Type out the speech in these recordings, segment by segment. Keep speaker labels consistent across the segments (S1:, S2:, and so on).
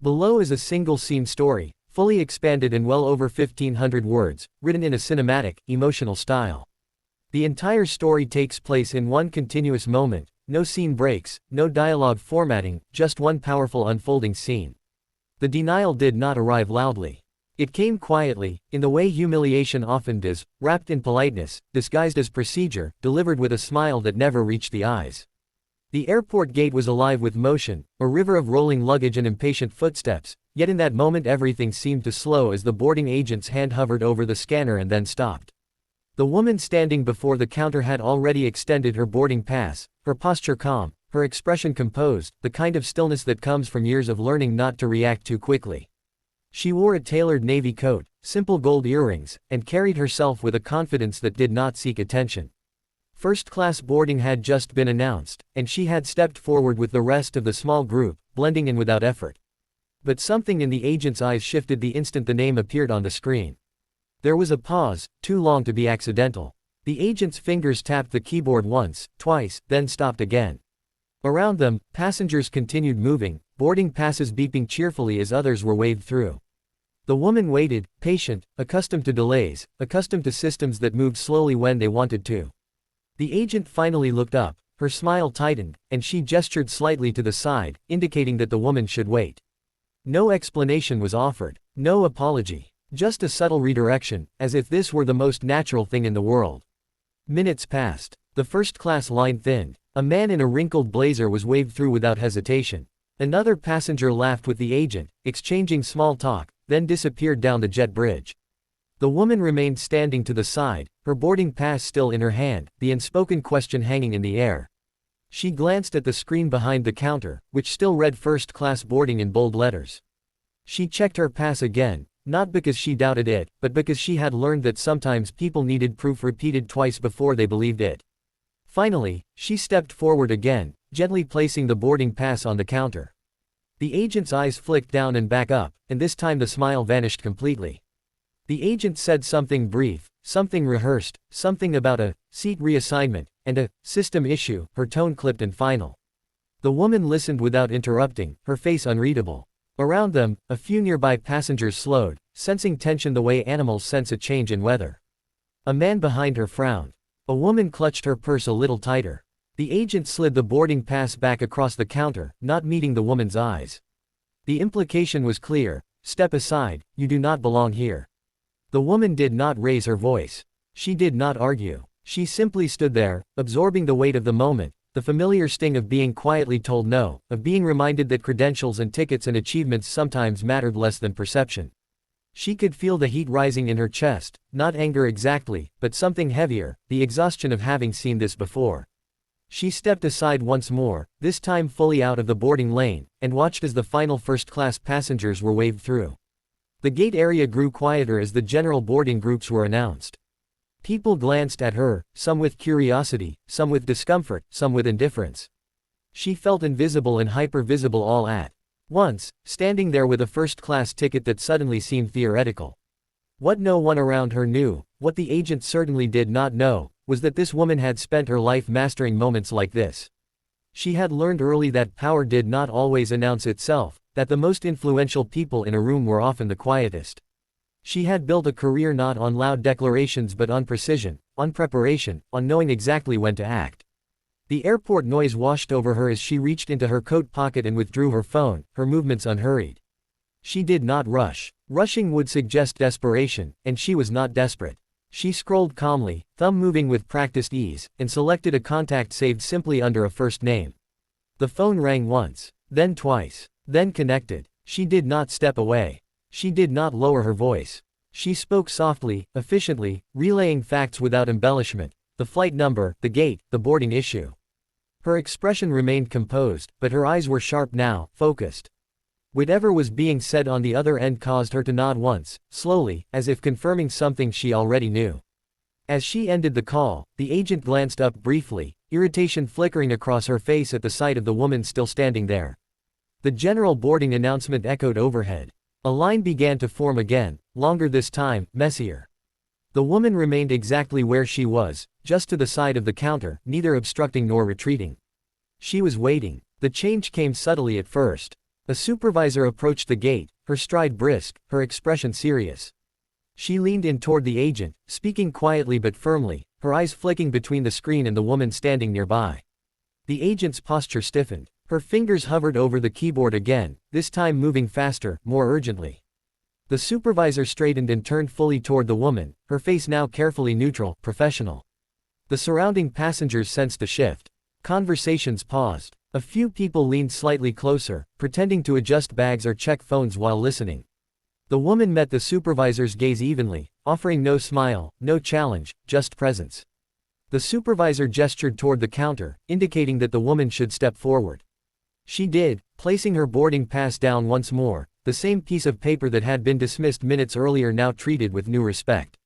S1: Below is a single-scene story, fully expanded in well over 1,500 words, written in a cinematic, emotional style. The entire story takes place in one continuous moment, no scene breaks, no dialogue formatting, just one powerful unfolding scene. The denial did not arrive loudly. It came quietly, in the way humiliation often does, wrapped in politeness, disguised as procedure, delivered with a smile that never reached the eyes. The airport gate was alive with motion, a river of rolling luggage and impatient footsteps, yet in that moment everything seemed to slow as the boarding agent's hand hovered over the scanner and then stopped. The woman standing before the counter had already extended her boarding pass, her posture calm, her expression composed, the kind of stillness that comes from years of learning not to react too quickly. She wore a tailored navy coat, simple gold earrings, and carried herself with a confidence that did not seek attention. First-class boarding had just been announced, and she had stepped forward with the rest of the small group, blending in without effort. But something in the agent's eyes shifted the instant the name appeared on the screen. There was a pause, too long to be accidental. The agent's fingers tapped the keyboard once, twice, then stopped again. Around them, passengers continued moving, boarding passes beeping cheerfully as others were waved through. The woman waited, patient, accustomed to delays, accustomed to systems that moved slowly when they wanted to. The agent finally looked up, her smile tightened, and she gestured slightly to the side, indicating that the woman should wait. No explanation was offered, no apology, just a subtle redirection, as if this were the most natural thing in the world. Minutes passed. The first-class line thinned. A man in a wrinkled blazer was waved through without hesitation. Another passenger laughed with the agent, exchanging small talk, then disappeared down the jet bridge. The woman remained standing to the side, her boarding pass still in her hand, the unspoken question hanging in the air. She glanced at the screen behind the counter, which still read first-class boarding in bold letters. She checked her pass again, not because she doubted it, but because she had learned that sometimes people needed proof repeated twice before they believed it. Finally, she stepped forward again, gently placing the boarding pass on the counter. The agent's eyes flicked down and back up, and this time the smile vanished completely. The agent said something brief, something rehearsed, something about a seat reassignment, and a system issue, her tone clipped and final. The woman listened without interrupting, her face unreadable. Around them, a few nearby passengers slowed, sensing tension the way animals sense a change in weather. A man behind her frowned. A woman clutched her purse a little tighter. The agent slid the boarding pass back across the counter, not meeting the woman's eyes. The implication was clear: step aside, you do not belong here. The woman did not raise her voice. She did not argue. She simply stood there, absorbing the weight of the moment, the familiar sting of being quietly told no, of being reminded that credentials and tickets and achievements sometimes mattered less than perception. She could feel the heat rising in her chest, not anger exactly, but something heavier, the exhaustion of having seen this before. She stepped aside once more, this time fully out of the boarding lane, and watched as the final first-class passengers were waved through. The gate area grew quieter as the general boarding groups were announced. People glanced at her, some with curiosity, some with discomfort, some with indifference. She felt invisible and hyper-visible all at once, standing there with a first-class ticket that suddenly seemed theoretical. What no one around her knew, what the agent certainly did not know, was that this woman had spent her life mastering moments like this. She had learned early that power did not always announce itself, that the most influential people in a room were often the quietest. She had built a career not on loud declarations but on precision, on preparation, on knowing exactly when to act. The airport noise washed over her as she reached into her coat pocket and withdrew her phone, her movements unhurried. She did not rush. Rushing would suggest desperation, and she was not desperate. She scrolled calmly, thumb moving with practiced ease, and selected a contact saved simply under a first name. The phone rang once, then twice, then connected. She did not step away. She did not lower her voice. She spoke softly, efficiently, relaying facts without embellishment: the flight number, the gate, the boarding issue. Her expression remained composed, but her eyes were sharp now, focused. Whatever was being said on the other end caused her to nod once, slowly, as if confirming something she already knew. As she ended the call, the agent glanced up briefly, irritation flickering across her face at the sight of the woman still standing there. The general boarding announcement echoed overhead. A line began to form again, longer this time, messier. The woman remained exactly where she was, just to the side of the counter, neither obstructing nor retreating. She was waiting. The change came subtly at first. A supervisor approached the gate, her stride brisk, her expression serious. She leaned in toward the agent, speaking quietly but firmly, her eyes flicking between the screen and the woman standing nearby. The agent's posture stiffened. Her fingers hovered over the keyboard again, this time moving faster, more urgently. The supervisor straightened and turned fully toward the woman, her face now carefully neutral, professional. The surrounding passengers sensed a shift. Conversations paused. A few people leaned slightly closer, pretending to adjust bags or check phones while listening. The woman met the supervisor's gaze evenly, offering no smile, no challenge, just presence. The supervisor gestured toward the counter, indicating that the woman should step forward. She did, placing her boarding pass down once more, the same piece of paper that had been dismissed minutes earlier now treated with new respect.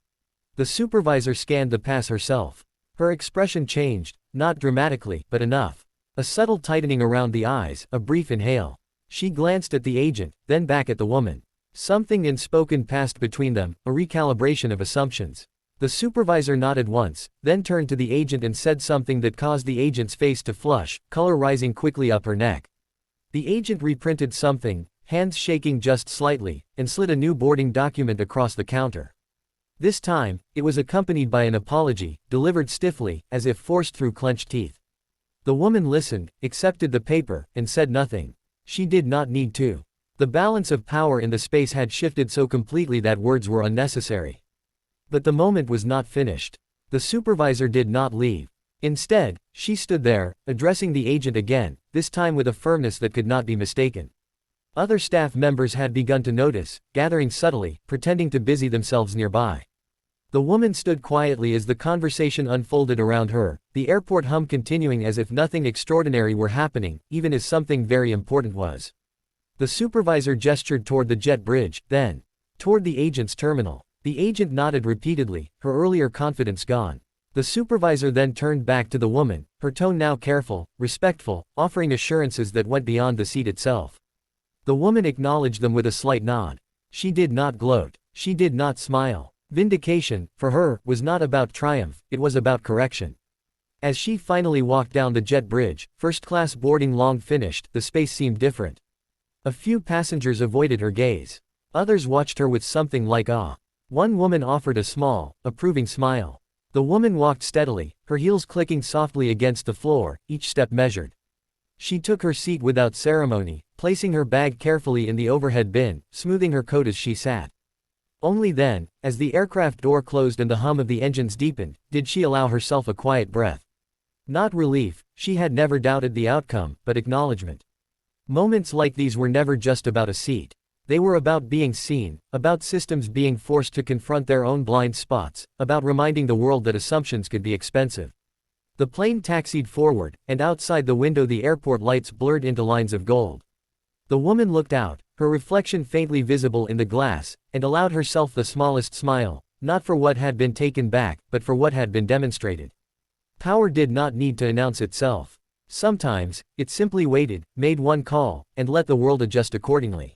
S1: The supervisor scanned the pass herself. Her expression changed, not dramatically, but enough. A subtle tightening around the eyes, a brief inhale. She glanced at the agent, then back at the woman. Something unspoken passed between them, a recalibration of assumptions. The supervisor nodded once, then turned to the agent and said something that caused the agent's face to flush, color rising quickly up her neck. The agent reprinted something, hands shaking just slightly, and slid a new boarding document across the counter. This time, it was accompanied by an apology, delivered stiffly, as if forced through clenched teeth. The woman listened, accepted the paper, and said nothing. She did not need to. The balance of power in the space had shifted so completely that words were unnecessary. But the moment was not finished. The supervisor did not leave. Instead, she stood there, addressing the agent again, this time with a firmness that could not be mistaken. Other staff members had begun to notice, gathering subtly, pretending to busy themselves nearby. The woman stood quietly as the conversation unfolded around her, the airport hum continuing as if nothing extraordinary were happening, even as something very important was. The supervisor gestured toward the jet bridge, then toward the agent's terminal. The agent nodded repeatedly, her earlier confidence gone. The supervisor then turned back to the woman, her tone now careful, respectful, offering assurances that went beyond the seat itself. The woman acknowledged them with a slight nod. She did not gloat. She did not smile. Vindication, for her, was not about triumph, it was about correction. As she finally walked down the jet bridge, first-class boarding long finished, the space seemed different. A few passengers avoided her gaze. Others watched her with something like awe. One woman offered a small, approving smile. The woman walked steadily, her heels clicking softly against the floor, each step measured. She took her seat without ceremony, placing her bag carefully in the overhead bin, smoothing her coat as she sat. Only then, as the aircraft door closed and the hum of the engines deepened, did she allow herself a quiet breath. Not relief, she had never doubted the outcome, but acknowledgement. Moments like these were never just about a seat. They were about being seen, about systems being forced to confront their own blind spots, about reminding the world that assumptions could be expensive. The plane taxied forward, and outside the window the airport lights blurred into lines of gold. The woman looked out, her reflection faintly visible in the glass, and allowed herself the smallest smile, not for what had been taken back, but for what had been demonstrated. Power did not need to announce itself. Sometimes, it simply waited, made one call, and let the world adjust accordingly.